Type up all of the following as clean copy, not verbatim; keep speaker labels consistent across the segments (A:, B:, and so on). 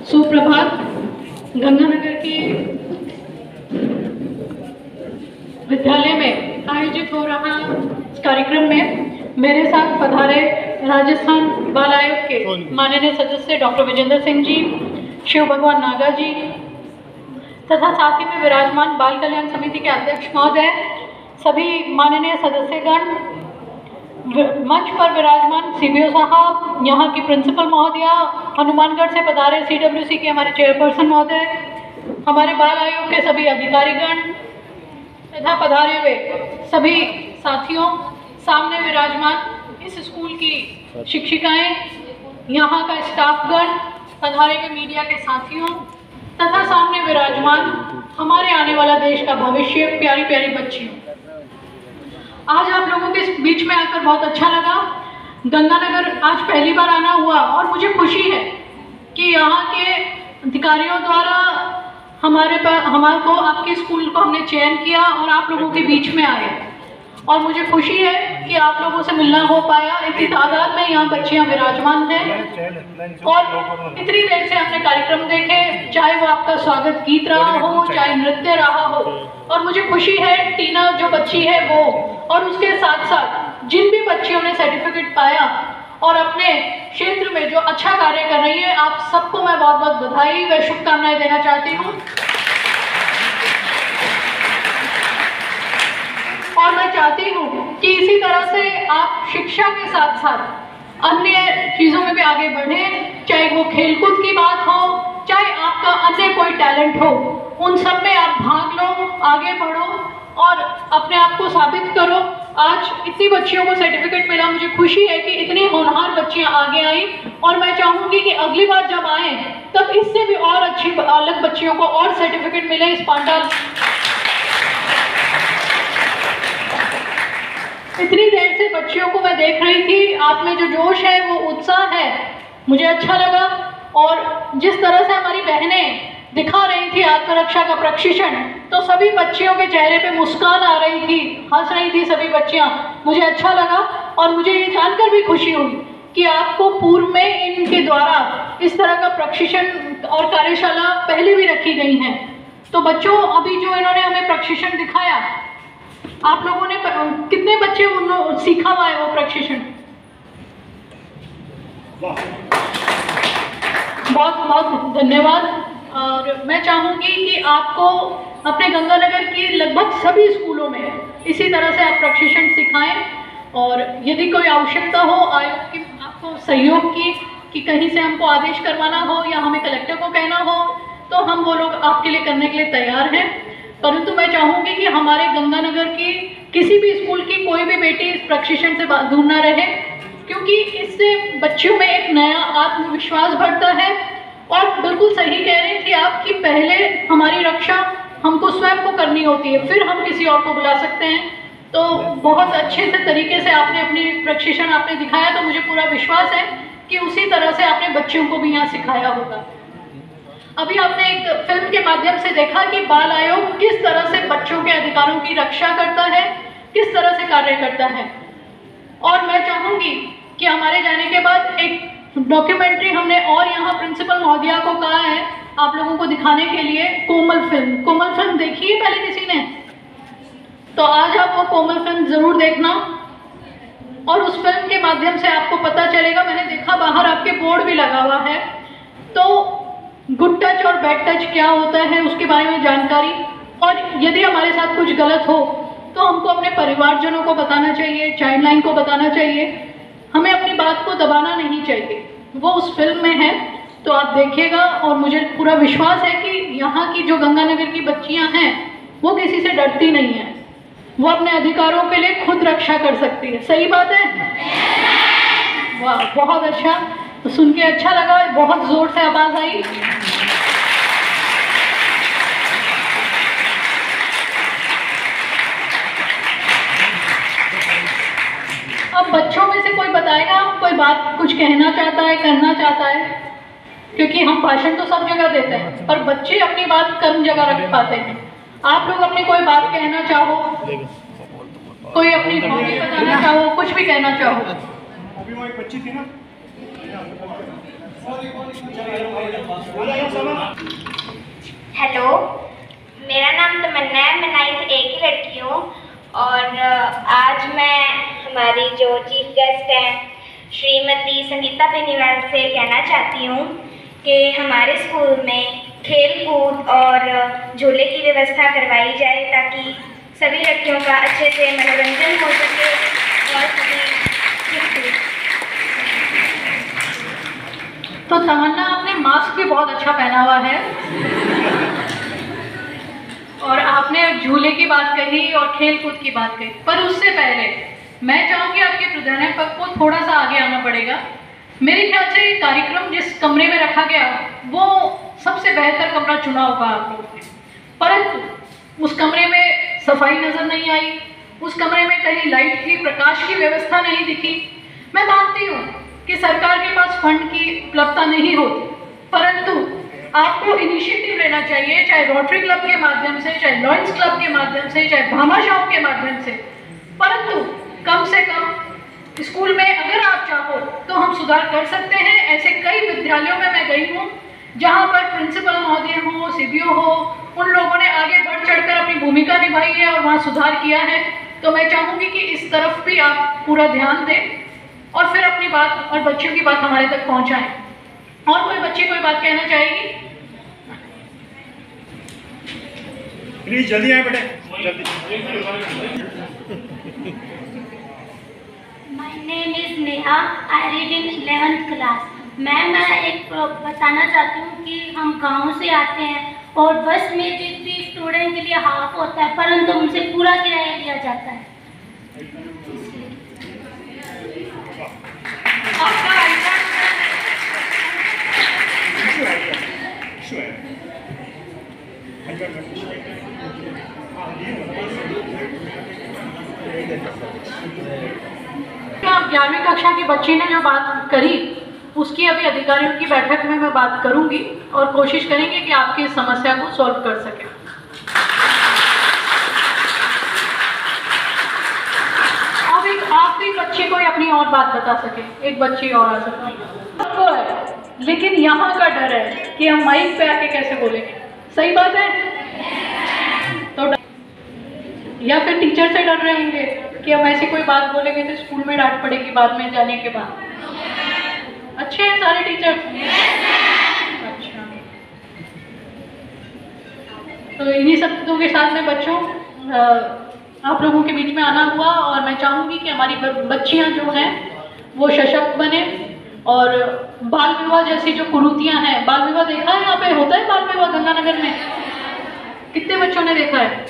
A: सुप्रभात। गंगानगर के विद्यालय में आयोजित हो रहा इस कार्यक्रम में मेरे साथ पधारे राजस्थान बाल आयोग के माननीय सदस्य डॉक्टर विजेंद्र सिंह जी, शिव भगवान नागा जी तथा साथ ही में विराजमान बाल कल्याण समिति के अध्यक्ष महोदय, सभी माननीय सदस्यगण, मंच पर विराजमान सीबीओ साहब, यहाँ की प्रिंसिपल महोदया, हनुमानगढ़ से पधारे सीडब्ल्यूसी के हमारे चेयरपर्सन महोदय, हमारे बाल आयोग के सभी अधिकारीगण तथा पधारे हुए सभी साथियों, सामने विराजमान इस स्कूल की शिक्षिकाएं, यहाँ का स्टाफगण, पधारे हुए मीडिया के साथियों तथा सामने विराजमान हमारे आने वाला देश का भविष्य, प्यारी प्यारी बच्चियों। आज आप लोगों के बीच में आकर बहुत अच्छा लगा। गंगानगर आज पहली बार आना हुआ और मुझे खुशी है कि यहाँ के अधिकारियों द्वारा हमारे को आपके स्कूल को हमने चयन किया और आप लोगों के बीच में आए और मुझे खुशी है कि आप लोगों से मिलना हो पाया। इतनी तादाद में यहाँ बच्चियाँ विराजमान हैं और इतनी देर से हमने कार्यक्रम देखे, चाहे वो आपका स्वागत गीत रहा हो, चाहे नृत्य रहा हो, और मुझे खुशी है टीना जो बच्ची है वो, और उसके साथ साथ जिन भी बच्चियों ने सर्टिफिकेट पाया और अपने क्षेत्र में जो अच्छा कार्य कर रही है, आप सबको मैं बहुत बहुत बधाई व शुभकामनाएं देना चाहती हूँ। और मैं चाहती हूँ कि इसी तरह से आप शिक्षा के साथ साथ अन्य चीज़ों में भी आगे बढ़ें, चाहे वो खेलकूद की बात हो, चाहे आपका अन्य कोई टैलेंट हो, उन सब में आप भाग लो, आगे बढ़ो और अपने आप को साबित करो। आज इतनी बच्चियों को सर्टिफिकेट मिला, मुझे खुशी है कि इतनी होनहार बच्चियां आगे आई और मैं चाहूँगी कि अगली बार जब आएँ तब इससे भी और अच्छी अलग बच्चियों को और सर्टिफिकेट मिले। इस पांडाल इतनी देर से बच्चियों को मैं देख रही थी, आप में जो जोश है, वो उत्साह है, मुझे अच्छा लगा। और जिस तरह से हमारी बहनें दिखा रही थी आत्मरक्षा का प्रशिक्षण, तो सभी बच्चियों के चेहरे पे मुस्कान आ रही थी, हंस रही थी सभी बच्चियां, मुझे अच्छा लगा। और मुझे ये जानकर भी खुशी हुई कि आपको पूर्व में इनके द्वारा इस तरह का प्रशिक्षण और कार्यशाला पहले भी रखी गई हैं। तो बच्चों, अभी जो इन्होंने हमें प्रशिक्षण दिखाया, आप लोगों ने कितने बच्चे सीखा हुआ है वो प्रशिक्षण? बहुत बहुत धन्यवाद। और मैं चाहूँगी कि आपको अपने गंगानगर की लगभग सभी स्कूलों में इसी तरह से आप प्रशिक्षण सिखाएं और यदि कोई आवश्यकता हो आयोग की, आपको सहयोग की, कि कहीं से हमको आदेश करवाना हो या हमें कलेक्टर को कहना हो, तो हम वो लोग आपके लिए करने के लिए तैयार हैं। परंतु मैं चाहूँगी कि हमारे गंगानगर की किसी भी स्कूल की कोई भी बेटी इस प्रशिक्षण से दूर न रहे, क्योंकि इससे बच्चों में एक नया आत्मविश्वास बढ़ता है। और बिल्कुल सही कह रही थी आप कि पहले हमारी रक्षा हमको स्वयं को करनी होती है, फिर हम किसी और को बुला सकते हैं। तो बहुत अच्छे से तरीके से आपने अपनी प्रशिक्षण आपने दिखाया, तो मुझे पूरा विश्वास है कि उसी तरह से आपने बच्चों को भी यहाँ सिखाया होगा। अभी आपने एक फिल्म के माध्यम से देखा कि बाल आयोग किस तरह से बच्चों के अधिकारों की रक्षा करता है, किस तरह से कार्य करता है। और मैं चाहूँगी कि हमारे जाने के बाद एक डॉक्यूमेंट्री हमने और यहाँ प्रिंसिपल महोदया को कहा है आप लोगों को दिखाने के लिए, कोमल फिल्म देखी है पहले किसी ने? तो आज आप वो कोमल फिल्म ज़रूर देखना और उस फिल्म के माध्यम से आपको पता चलेगा। मैंने देखा बाहर आपके बोर्ड भी लगा हुआ है, तो गुड टच और बैड टच क्या होता है उसके बारे में जानकारी, और यदि हमारे साथ कुछ गलत हो तो हमको अपने परिवारजनों को बताना चाहिए, चाइल्ड लाइन को बताना चाहिए, हमें अपनी बात को दबाना नहीं चाहिए। वो उस फिल्म में है, तो आप देखिएगा। और मुझे पूरा विश्वास है कि यहाँ की जो गंगानगर की बच्चियाँ हैं वो किसी से डरती नहीं हैं, वो अपने अधिकारों के लिए खुद रक्षा कर सकती है। सही बात है? वाह, बहुत अच्छा, तो सुन के अच्छा लगा, बहुत जोर से आवाज़ आई। अब बच्चों में से कोई बताएगा कोई बात कुछ कहना चाहता है, करना चाहता है? क्योंकि हम भाषण तो सब जगह देते हैं, पर बच्चे अपनी बात कम जगह रख पाते हैं। आप लोग अपनी कोई बात कहना चाहो, कोई अपनी हॉबी बताना चाहो, कुछ भी कहना चाहो।
B: अभी वो एक बच्ची थी ना, हेलो, मेरा नाम तमन्ना है, मैं 9th A की लड़की हूँ और आज मैं हमारी जो चीफ गेस्ट हैं श्रीमती संगीता बेनीवाल से कहना चाहती हूँ कि हमारे स्कूल में खेल कूद और झूले की व्यवस्था करवाई जाए ताकि सभी लड़कियों का अच्छे से मनोरंजन हो सके और सभी।
A: तो तमन्ना, आपने मास्क भी बहुत अच्छा पहना हुआ है और आपने झूले की बात कही और खेल कूद की बात कही, पर उससे पहले मैं चाहूँगी आपके प्राध्यापक को थोड़ा सा आगे आना पड़ेगा। मेरे ख्याल से कार्यक्रम जिस कमरे में रखा गया वो सबसे बेहतर कमरा चुना होगा आप लोगों ने, परंतु उस कमरे में सफाई नजर नहीं आई, उस कमरे में कहीं लाइट की प्रकाश की व्यवस्था नहीं दिखी। मैं मानती हूँ कि सरकार के पास फंड की उपलब्धता नहीं होती, परंतु आपको इनिशिएटिव लेना चाहिए, चाहे रोटरी क्लब के माध्यम से, चाहे लॉयंस क्लब के माध्यम से, चाहे भामाशाह के माध्यम से, परंतु कम से कम स्कूल में अगर आप चाहो तो हम सुधार कर सकते हैं। ऐसे कई विद्यालयों में मैं गई हूँ जहाँ पर प्रिंसिपल महोदय हो, सीबीओ हो, उन लोगों ने आगे बढ़ चढ़कर अपनी भूमिका निभाई है और वहाँ सुधार किया है। तो मैं चाहूँगी कि इस तरफ भी आप पूरा ध्यान दें और फिर अपनी बात और बच्चों की बात हमारे तक पहुँचाएं। और कोई बच्ची कोई बात कहना चाहेगी?
C: प्लीज जल्दी आए बेटे, जल्दी।
B: My name is Neha, I read in 11th class। मैं एक बताना चाहती हूँ कि हम गांव से आते हैं और बस में जिस भी स्टूडेंट के लिए हाफ होता है परंतु उनसे पूरा किराया लिया जाता है।
A: आप 11वीं कक्षा की बच्ची ने जो बात करी उसकी अभी अधिकारियों की बैठक में मैं बात करूंगी और कोशिश करेंगे कि आपकी इस समस्या को सॉल्व कर सकें। अब एक आखिरी बच्ची कोई अपनी और बात बता सके, एक बच्ची और आ सकती है, लेकिन यहाँ का डर है कि हम माइक पे आके कैसे बोलेंगे। सही बात है? तो या फिर टीचर से डर रहे होंगे कि हम ऐसी कोई बात बोलेंगे तो स्कूल में डांट पड़ेगी बाद में जाने के बाद। अच्छे हैं सारे टीचर्स? अच्छा, तो इन्हीं शब्दों के साथ में बच्चों आप लोगों के बीच में आना हुआ और मैं चाहूँगी कि हमारी बच्चियाँ जो हैं वो सशक्त बने और बाल विवाह जैसी जो कुरीतियाँ हैं, बाल विवाह देखा है यहाँ पे होता है बाल विवाह गंगानगर में? कितने बच्चों ने देखा है?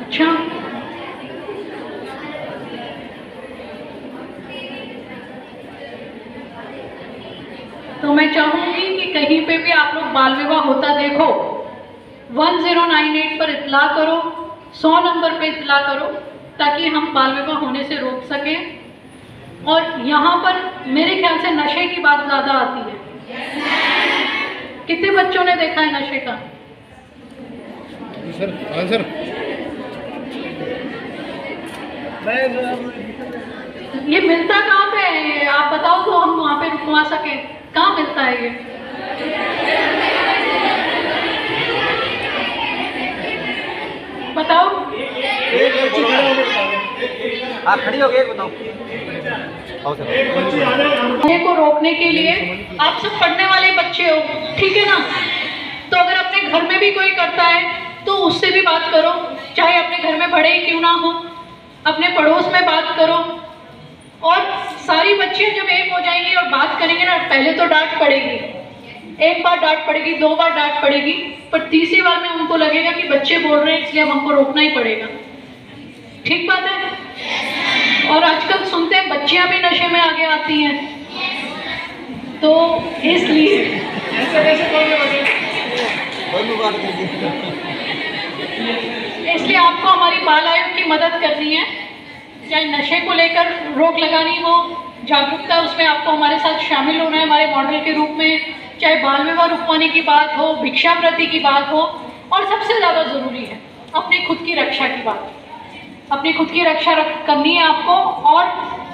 A: अच्छा, तो मैं चाहूंगी कि कहीं पे भी आप लोग बाल विवाह होता देखो 1098 पर इत्तला करो, 100 नंबर पे इत्तला करो ताकि हम बाल विवाह होने से रोक सकें। और यहाँ पर मेरे ख्याल से नशे की बात ज़्यादा आती है। कितने बच्चों ने देखा है नशे का?
C: सर आंसर
A: ये मिलता कहाँ पे है? आप बताओ तो हम वहाँ पे रुकवा सके। कहाँ मिलता है ये? बताओ।
D: आप खड़ी हो गए, बताओ।
A: को रोकने के लिए आप सब पढ़ने वाले बच्चे हो, ठीक है ना? तो अगर अपने घर में भी कोई करता है तो उससे भी बात करो, चाहे अपने घर में बड़े ही क्यों ना हो, अपने पड़ोस में बात करो। और सारी बच्चियां जब एक हो जाएंगी और बात करेंगे ना, पहले तो डांट पड़ेगी, एक बार डांट पड़ेगी, 2 बार डांट पड़ेगी, पर तीसरी बार में उनको लगेगा कि बच्चे बोल रहे हैं इसलिए अब हमको रोकना ही पड़ेगा। ठीक बात है? और आजकल सुनते हैं बच्चियां भी नशे में आगे आती हैं, तो इसलिए आपको हमारी बाल आयोग की मदद करनी है। चाहे नशे को लेकर रोक लगानी हो, जागरूकता, उसमें आपको हमारे साथ शामिल होना है हमारे मॉडल के रूप में। चाहे बाल विवाह रुकवाने की बात हो, भिक्षावृत्ति की बात हो, और सबसे ज़्यादा ज़रूरी है अपनी खुद की रक्षा की बात। अपनी खुद की रक्षा करनी है आपको, और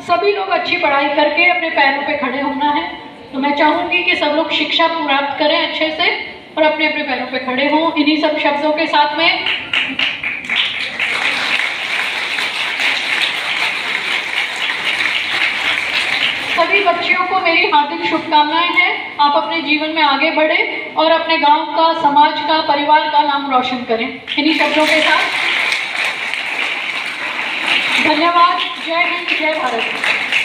A: सभी लोग अच्छी पढ़ाई करके अपने पैरों पे खड़े होना है। तो मैं चाहूँगी कि सब लोग शिक्षा प्राप्त करें अच्छे से और अपने अपने पैरों पे खड़े हों। इन्हीं सब शब्दों के साथ में सभी बच्चियों को मेरी हार्दिक शुभकामनाएं हैं। आप अपने जीवन में आगे बढ़े और अपने गांव का, समाज का, परिवार का नाम रोशन करें। इन्हीं शब्दों के साथ धन्यवाद। जय हिंद, जय भारत।